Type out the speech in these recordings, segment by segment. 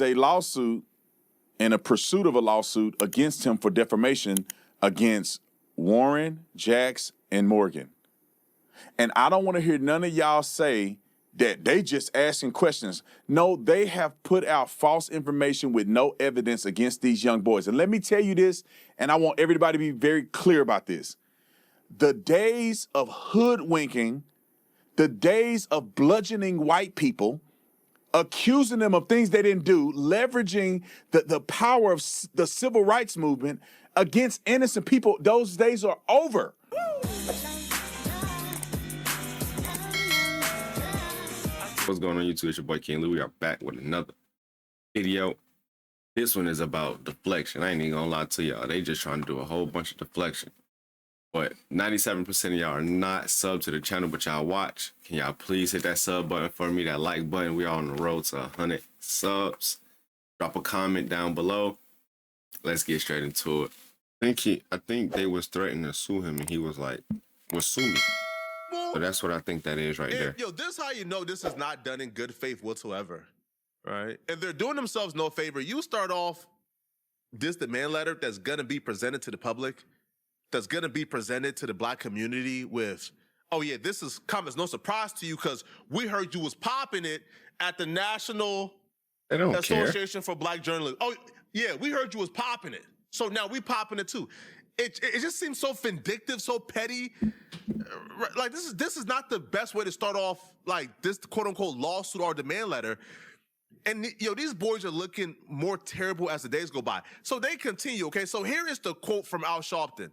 is a lawsuit and a pursuit of a lawsuit against him for defamation against Warren, Jax, and Morgan. And I don't want to hear none of y'all say that they just asking questions. No, they have put out false information with no evidence against these young boys. And let me tell you this, and I want everybody to be very clear about this. The days of hoodwinking, the days of bludgeoning white people, accusing them of things they didn't do, leveraging the power of the civil rights movement against innocent people, those days are over. What's going on YouTube? It's your boy King Lou. We are back with another video. This one is about deflection. I ain't even gonna lie to y'all. They just trying to do a whole bunch of deflection. But 97% of y'all are not sub to the channel, but y'all watch. Can y'all please hit that sub button for me, that like button? We are on the road to 100 subs. Drop a comment down below. Let's get straight into it. I think they was threatening to sue him, and he was like, well, sue me. So that's what I think that is right there. Yo, this is how you know this is not done in good faith whatsoever, right? If they're doing themselves no favor, you start off this demand letter that's going to be presented to the public, that's going to be presented to the black community with, oh yeah, this is come as no surprise to you because we heard you was popping it at the National Association for Black Journalists. Oh yeah, we heard you was popping it. So now we popping it too. It just seems so vindictive, so petty. Like this is not the best way to start off like this quote unquote lawsuit or demand letter. And these boys are looking more terrible as the days go by. So they continue. Okay, so here is the quote from Al Sharpton.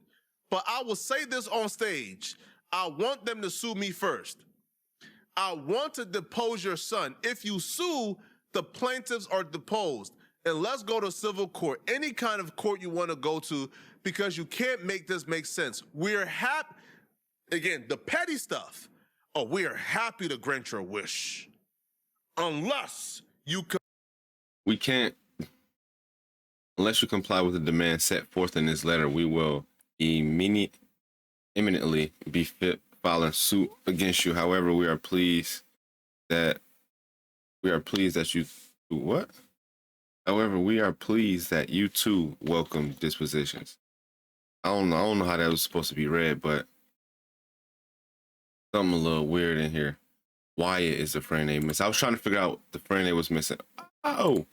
But I will say this on stage. I want them to sue me first. I want to depose your son. If you sue, the plaintiffs are deposed. And let's go to civil court, any kind of court you want to go to, because you can't make this make sense. We're happy, again, the petty stuff. Oh, we are happy to grant your wish. Unless you we can't, unless you comply with the demand set forth in this letter, we will imminently be filing suit against you. However, we are pleased that you what? However, we are pleased that you too welcome dispositions. I don't know how that was supposed to be read, but something a little weird in here. Wyatt is the friend they missed. I was trying to figure out the friend they was missing. Oh.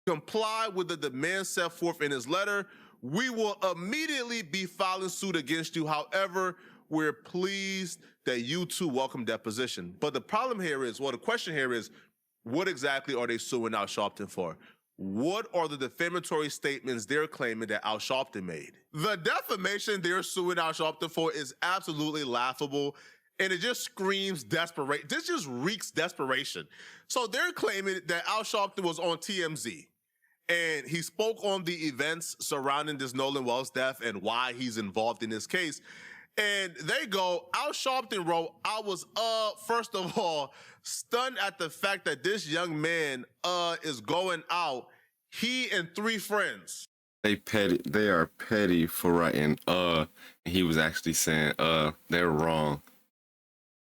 Comply with the demand set forth in his letter, we will immediately be filing suit against you. However, we're pleased that you too welcome deposition. But the problem here is, well, the question here is, what exactly are they suing Al Sharpton for? What are the defamatory statements they're claiming that Al Sharpton made? The defamation they're suing Al Sharpton for is absolutely laughable, and it just screams desperation. This just reeks desperation. So they're claiming that Al Sharpton was on TMZ, and he spoke on the events surrounding this Nolan Wells death and why he's involved in this case. And they go, Al Sharpton wrote, I was, first of all, stunned at the fact that this young man, is going out, he and 3 friends. They are petty for writing, and he was actually saying, they're wrong.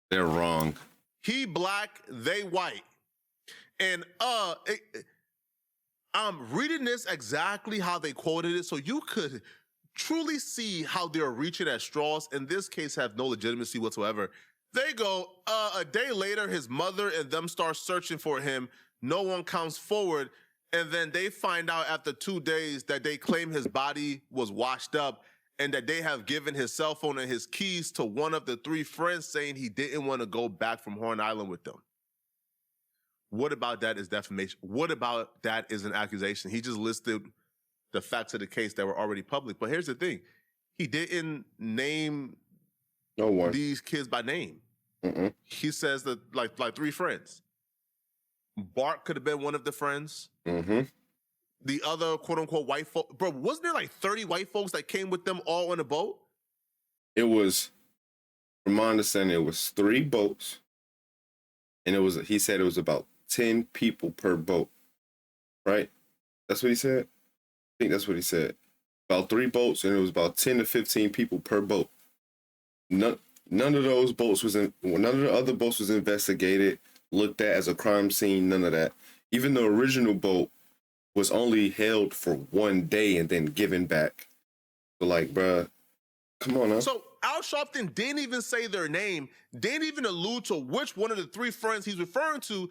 They're wrong. He black, they white. And, I'm reading this exactly how they quoted it, so you could truly see how they're reaching at straws, in this case have no legitimacy whatsoever. They go, a day later, his mother and them start searching for him. No one comes forward. And then they find out after 2 days that they claim his body was washed up and that they have given his cell phone and his keys to one of the 3 friends, saying he didn't want to go back from Horn Island with them. What about that is defamation? What about that is an accusation? He just listed the facts of the case that were already public. But here's the thing. He didn't name no one these kids by name. He says that like 3 friends. Bart could have been one of the friends. The other quote unquote white folk. Bro, wasn't there like 30 white folks that came with them all on a boat? It was, from my understanding, it was 3 boats. And he said it was about 10 people per boat. Right? That's what he said? I think that's what he said. About 3 boats, and it was about 10 to 15 people per boat. None of those boats none of the other boats was investigated, looked at as a crime scene, none of that. Even the original boat was only held for 1 day and then given back. So like, bruh, come on now. So Al Sharpton didn't even say their name, didn't even allude to which one of the 3 friends he's referring to,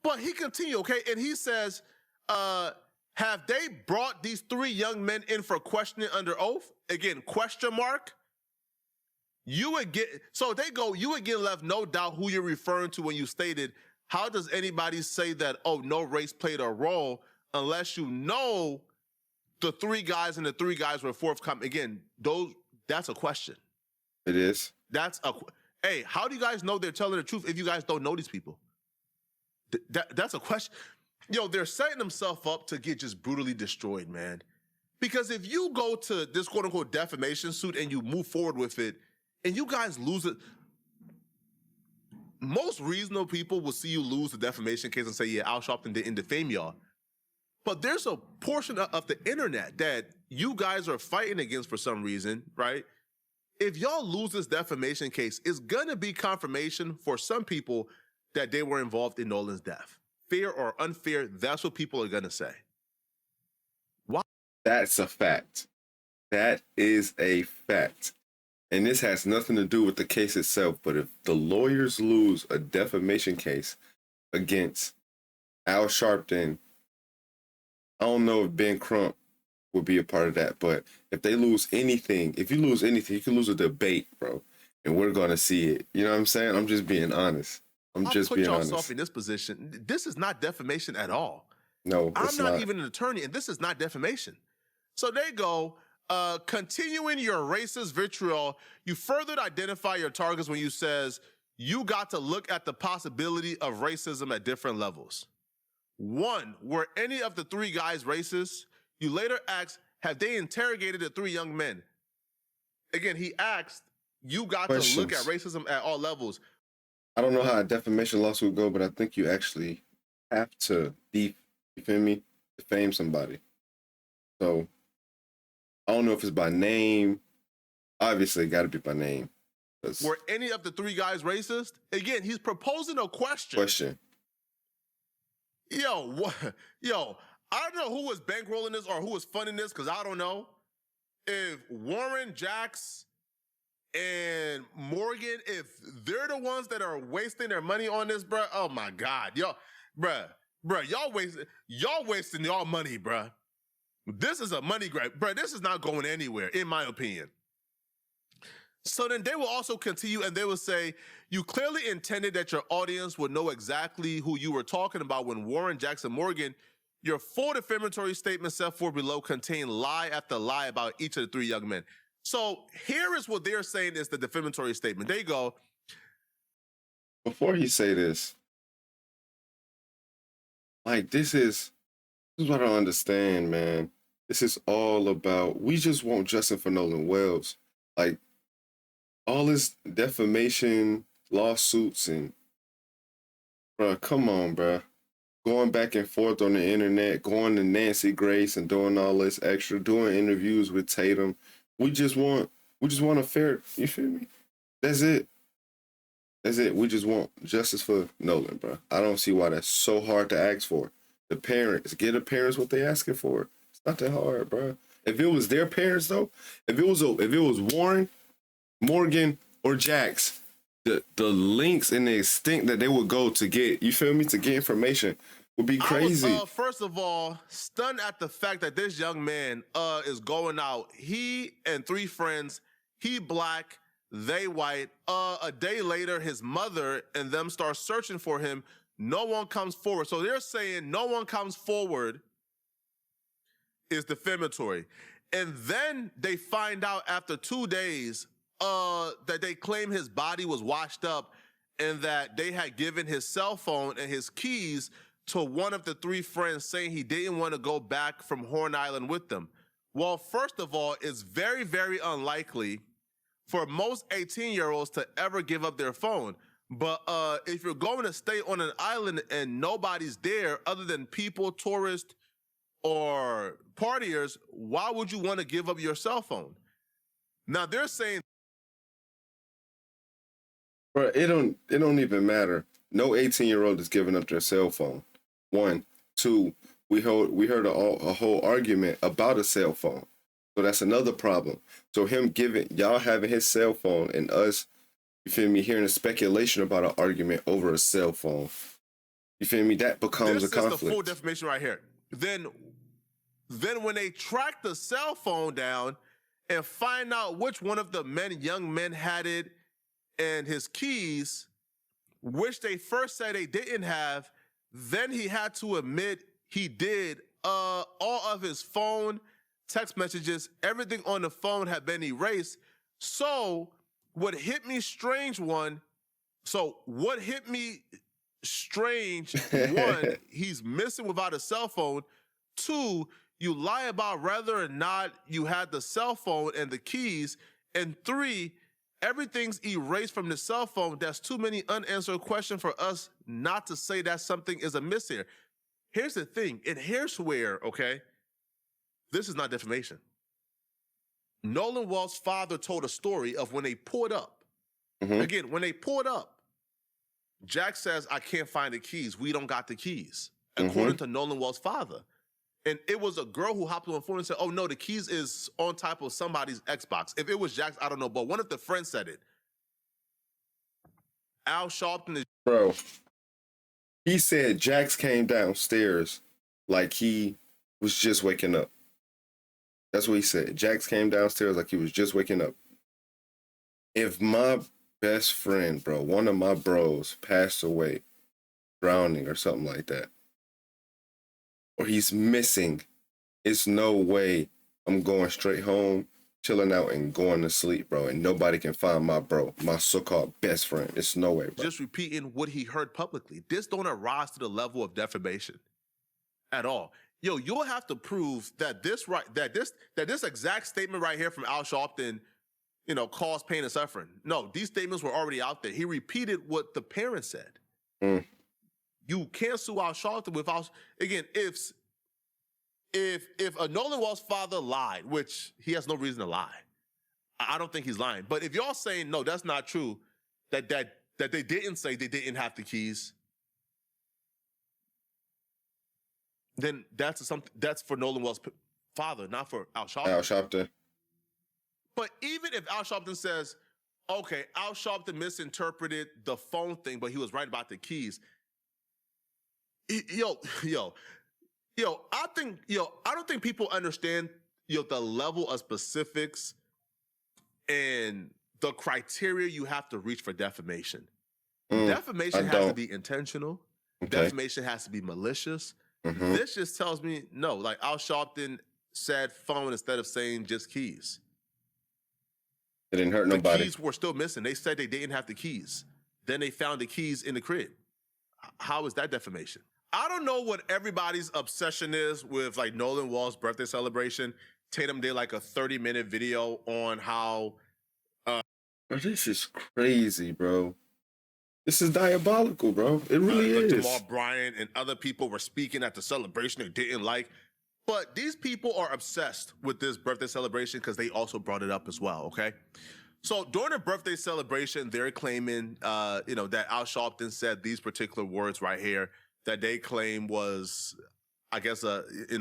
but he continued, okay? And he says, have they brought these 3 young men in for questioning under oath? Again, question mark. You would get, so they go, you would get left no doubt who you're referring to when you stated, how does anybody say that, oh, no race played a role unless you know the 3 guys and the 3 guys were forthcoming? Again, that's a question. It is. Hey, how do you guys know they're telling the truth if you guys don't know these people? That's a question. Yo, they're setting themselves up to get just brutally destroyed, man. Because if you go to this quote unquote defamation suit and you move forward with it and you guys lose it, most reasonable people will see you lose the defamation case and say, yeah, Al Sharpton didn't defame y'all. But there's a portion of the internet that you guys are fighting against for some reason, right? If y'all lose this defamation case, it's gonna be confirmation for some people that they were involved in Nolan's death. Fair or unfair, that's what people are gonna say. Why? That's a fact. That is a fact. And this has nothing to do with the case itself, but if the lawyers lose a defamation case against Al Sharpton, I don't know if Ben Crump would be a part of that, but if they lose anything, if you lose anything, you can lose a debate, bro, and we're going to see it. You know what I'm saying? I'm just being honest. I'm just being honest. Put yourself in this position. This is not defamation at all. No, I'm not even an attorney, and this is not defamation. So they go, continuing your racist vitriol, you further identify your targets when you says you got to look at the possibility of racism at different levels. 1, were any of the 3 guys racist? You later asked, have they interrogated the 3 young men? Again, he asked, you got to look at racism at all levels. I don't know how a defamation lawsuit go, but I think you actually have to defame somebody. So I don't know if it's by name. Obviously, it got to be by name. Were any of the 3 guys racist? Again, he's proposing a question. Yo, I don't know who was bankrolling this or who was funding this, because I don't know. If Warren, Jax, and Morgan, if they're the ones that are wasting their money on this, bruh, oh my God. Y'all wasting y'all money, bruh. This is a money grab. Bruh, this is not going anywhere, in my opinion. So then they will also continue and they will say, you clearly intended that your audience would know exactly who you were talking about when Warren, Jackson, Morgan, your full defamatory statement set forth below contain lie after lie about each of the 3 young men. So here is what they're saying is the defamatory statement. They go, before he say this, like, this is what I don't understand, man. This is all about, we just want justice for Nolan Wells. Like, all this defamation lawsuits and, bro, come on, bro. Going back and forth on the internet, going to Nancy Grace and doing all this extra, doing interviews with Tatum. We just want a fair, you feel me? That's it. We just want justice for Nolan, bro. I don't see why that's so hard to ask for. The parents, give the parents what they asking for. It's not that hard, bro. If it was their parents, though, if it was Warren, Morgan, or Jax, the links and the extent that they would go to get, you feel me, to get information would be crazy. I was, first of all, stunned at the fact that this young man is going out. He and 3 friends, he black, they white. A day later, his mother and them start searching for him. No one comes forward. So they're saying no one comes forward is defamatory. And then they find out after 2 days that they claim his body was washed up and that they had given his cell phone and his keys to one of the 3 friends, saying he didn't want to go back from Horn Island with them. Well, first of all, it's very, very unlikely for most 18-year-olds to ever give up their phone. But if you're going to stay on an island and nobody's there other than people, tourists, or partiers, why would you want to give up your cell phone? Now, they're saying, bro, it don't even matter. No 18-year-old is giving up their cell phone. One, two. We heard a whole argument about a cell phone. So that's another problem. So him giving y'all having his cell phone and us, you feel me, hearing a speculation about an argument over a cell phone. You feel me? That becomes a conflict. This is the full defamation right here. Then when they track the cell phone down and find out which one of the young men had it and his keys, which they first said they didn't have, then he had to admit he did. All of his phone, text messages, everything on the phone had been erased. So what hit me strange, one, he's missing without a cell phone. Two, you lie about whether or not you had the cell phone and the keys. And three, everything's erased from the cell phone. That's too many unanswered questions for us not to say that something is amiss here. Here's the thing, and here's where, okay, this is not defamation. Nolan Wells' father told a story of when they pulled up. Mm-hmm. Again, when they pulled up, Jack says, I can't find the keys. We don't got the keys, according to Nolan Wells' father. And it was a girl who hopped on the phone and said, oh, no, the keys is on top of somebody's Xbox. If it was Jack's, I don't know, but one of the friends said it. Al Sharpton is... Bro, he said Jax came downstairs like he was just waking up. That's what he said. Jax came downstairs like he was just waking up. If my best friend, bro, one of my bros passed away, drowning or something like that, or he's missing, it's no way I'm going straight home, chilling out and going to sleep, bro, and nobody can find my bro, my so-called best friend. It's no way, bro. Just repeating what he heard publicly. This don't arise to the level of defamation at all. Yo, you'll have to prove that this exact statement right here from Al Sharpton, caused pain and suffering. No, these statements were already out there. He repeated what the parents said. Mm. You can't sue Al Sharpton without, again, if a Nolan Wells father lied, which he has no reason to lie, I don't think he's lying. But if y'all saying, no, that's not true, that they didn't say they didn't have the keys, then that's for Nolan Wells' father, not for Al Sharpton. Al Sharpton. But even if Al Sharpton says, okay, Al Sharpton misinterpreted the phone thing, but he was right about the keys. I don't think people understand, the level of specifics and the criteria you have to reach for defamation. Defamation has to be intentional. Okay. Defamation has to be malicious. Mm-hmm. This just tells me, no, like Al Sharpton said phone instead of saying just keys. It didn't hurt nobody. The keys were still missing. They said they didn't have the keys. Then they found the keys in the crib. How is that defamation? I don't know what everybody's obsession is with like Nolan Wells' birthday celebration. Tatum did like a 30-minute video on how... This is crazy, bro. This is diabolical, bro. It really is. Jamal Bryant and other people were speaking at the celebration they didn't like. But these people are obsessed with this birthday celebration because they also brought it up as well, okay? So during the birthday celebration, they're claiming, that Al Sharpton said these particular words right here that they claim was, I guess,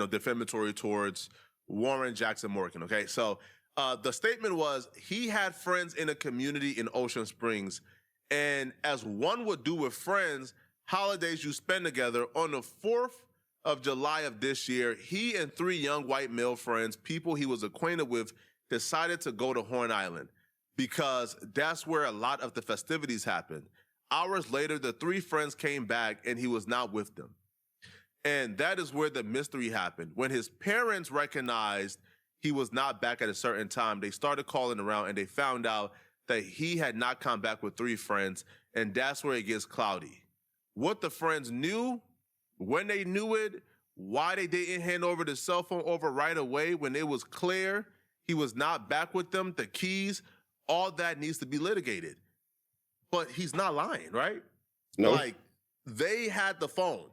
defamatory towards Warren Jackson Morgan, okay? So the statement was, he had friends in a community in Ocean Springs, and as one would do with friends, holidays you spend together, on the 4th of July of this year, he and 3 young white male friends, people he was acquainted with, decided to go to Horn Island because that's where a lot of the festivities happened. Hours later, the 3 friends came back and he was not with them. And that is where the mystery happened. When his parents recognized he was not back at a certain time, they started calling around and they found out that he had not come back with 3 friends, and that's where it gets cloudy. What the friends knew, when they knew it, why they didn't hand over the cell phone over right away when it was clear he was not back with them, the keys, all that needs to be litigated. But he's not lying, right? No. Like, they had the phone.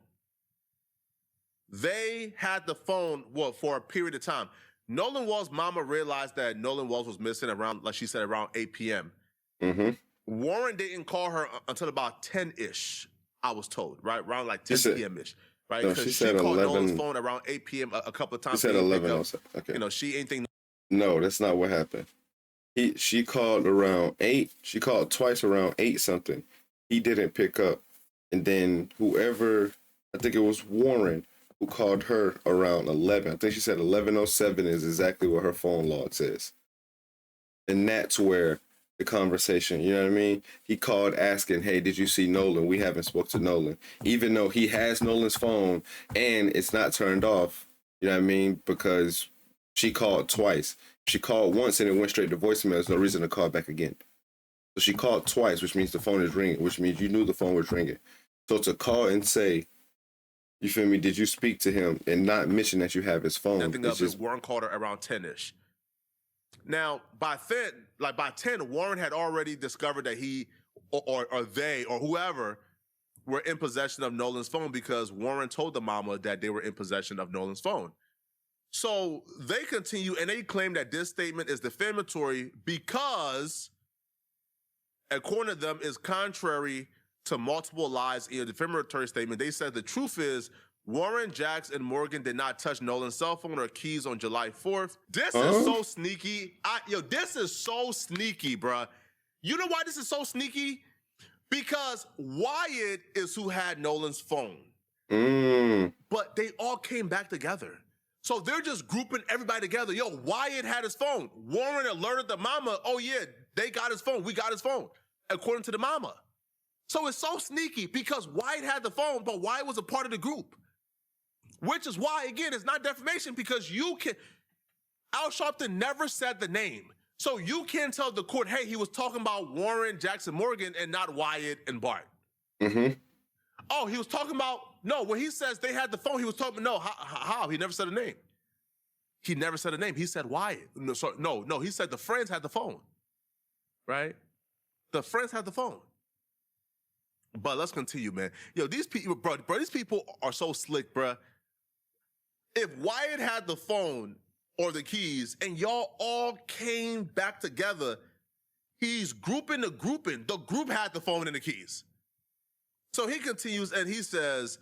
They had the phone, for a period of time. Nolan Wells' mama realized that Nolan Wells was missing around, like she said, around 8 p.m. Mm-hmm. Warren didn't call her until about 10-ish, I was told, right? Around like 10 p.m.-ish. right? No, Because she she said called 11. Nolan's phone around 8 p.m. a couple of She times. said He didn't pick 11. up. Okay. You know, she ain't think. No, that's not what happened. She called around 8. She called twice around 8 something. He didn't pick up. And then whoever, I think it was Warren, who called her around 11. I think she said 11:07 is exactly what her phone log says. And that's where the conversation, you know what I mean? He called asking, hey, did you see Nolan? We haven't spoke to Nolan. Even though he has Nolan's phone and it's not turned off, you know what I mean? Because she called twice. She called once and it went straight to voicemail. There's no reason to call back again. So she called twice, which means the phone is ringing, which means you knew the phone was ringing. So to call and say, you feel me, did you speak to him and not mention that you have his phone? Nothing It's of it. just, Warren called her around 10-ish. Now, by 10, Warren had already discovered that he or they or whoever were in possession of Nolan's phone because Warren told the mama that they were in possession of Nolan's phone. So they continue and they claim that this statement is defamatory because, according to them, is contrary to multiple lies in a defamatory statement. They said the truth is Warren, Jax, and Morgan did not touch Nolan's cell phone or keys on July 4th. This is so sneaky. This is so sneaky, bruh. You know why this is so sneaky? Because Wyatt is who had Nolan's phone. But they all came back together. So they're just grouping everybody together. Yo, Wyatt had his phone. Warren alerted the mama, oh yeah, they got his phone. We got his phone, according to the mama. So it's so sneaky because Wyatt had the phone, but Wyatt was a part of the group. Which is why, again, it's not defamation because Al Sharpton never said the name. So you can't tell the court, hey, he was talking about Warren, Jackson, Morgan, and not Wyatt and Bart. Oh, he was talking about, no, when he says they had the phone, he was talking, no, how? He never said a name. He never said a name. He said Wyatt. No, he said the friends had the phone, right? The friends had the phone. But let's continue, man. Yo, these people, bro, these people are so slick, bro. If Wyatt had the phone or the keys and y'all all came back together, he's grouping the grouping. The group had the phone and the keys. So he continues and he says,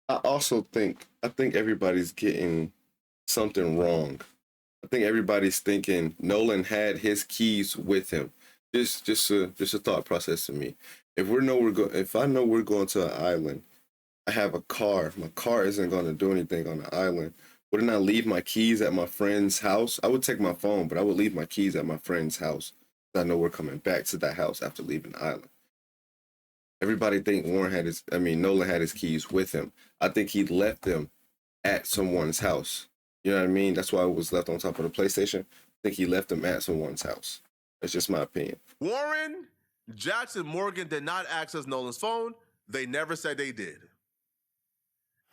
I think everybody's getting something wrong. I think everybody's thinking Nolan had his keys with him. Just a thought process to me. If I know we're going to an island, I have a car. My car isn't going to do anything on the island. Wouldn't I leave my keys at my friend's house? I would take my phone, but I would leave my keys at my friend's house. I know we're coming back to that house after leaving the island. Everybody think Nolan had his keys with him. I think he left them at someone's house. You know what I mean? That's why it was left on top of the PlayStation. I think he left them at someone's house. That's just my opinion. Warren, Jackson, Morgan did not access Nolan's phone. They never said they did.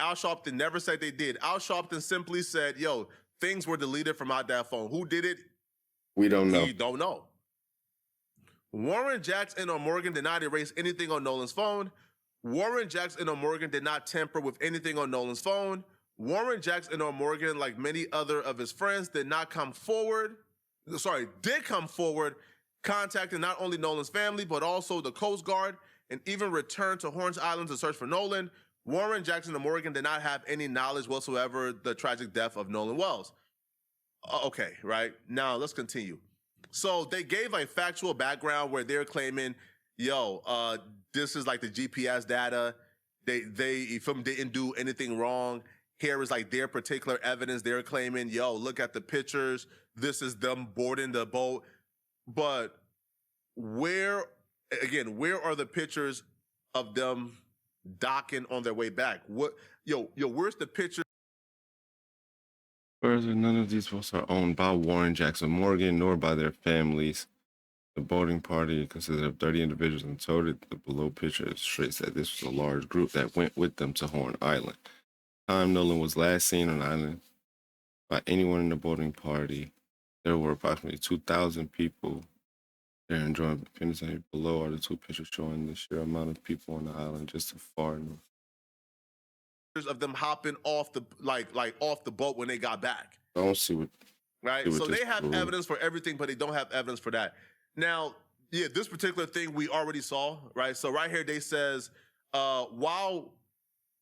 Al Sharpton never said they did. Al Sharpton simply said, yo, things were deleted from out that phone. Who did it? We don't know. We don't know. Warren, Jackson, or Morgan did not erase anything on Nolan's phone. Warren, Jackson, or Morgan did not tamper with anything on Nolan's phone. Warren, Jackson, or Morgan, like many other of his friends, did come forward, contacting not only Nolan's family, but also the Coast Guard, and even returned to Horn Island to search for Nolan. Warren, Jackson, and Morgan did not have any knowledge whatsoever the tragic death of Nolan Wells. Okay, right? Now, let's continue. So they gave a factual background where they're claiming, this is like the GPS data. They didn't do anything wrong. Here is like their particular evidence. They're claiming, look at the pictures. This is them boarding the boat. But where are the pictures of them docking on their way back? Where's the picture? Further, none of these boats are owned by Warren, Jackson, Morgan, nor by their families. The boating party consisted of 30 individuals in total. The below picture illustrates that this was a large group that went with them to Horn Island. Time Nolan was last seen on the island by anyone in the boating party. There were approximately 2,000 people there enjoying Independence Day. Below are the two pictures showing the sheer amount of people on the island just too far north. Of them hopping off the off the boat when they got back. I don't see what. Right, so they have evidence for everything, but they don't have evidence for that. Now, this particular thing we already saw, right? So right here, they says while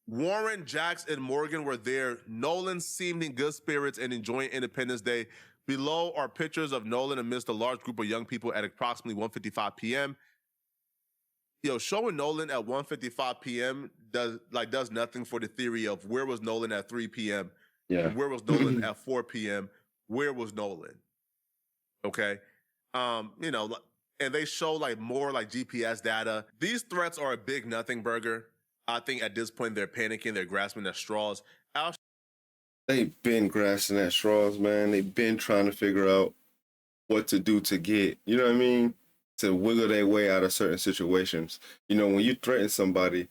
Warren, Jax, and Morgan were there. Nolan seemed in good spirits and enjoying Independence Day. Below are pictures of Nolan amidst a large group of young people at approximately 1:55 p.m. Yo, showing Nolan at 1:55 p.m. does nothing for the theory of where was Nolan at 3 p.m. Yeah. Where was Nolan at 4 p.m. Where was Nolan? Okay. You know, and they show like more like GPS data. These threats are a big nothing burger. I think at this point they're panicking, they're grasping at straws. They've been grasping at straws, man. They've been trying to figure out what to do to get, you know what I mean? To wiggle their way out of certain situations. You know, when you threaten somebody,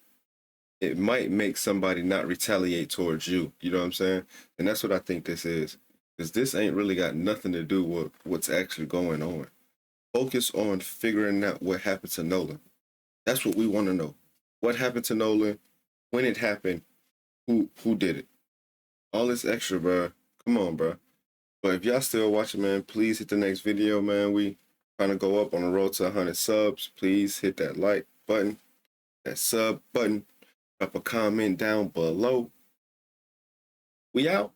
it might make somebody not retaliate towards you. You know what I'm saying? And that's what I think this is. Because this ain't really got nothing to do with what's actually going on. Focus on figuring out what happened to Nolan. That's what we want to know. What happened to Nolan? When it happened? Who did it? All this extra, bro. Come on, bro. But if y'all still watching, man, please hit the next video, man. We trying to go up on the road to 100 subs. Please hit that like button, that sub button. Drop a comment down below. We out.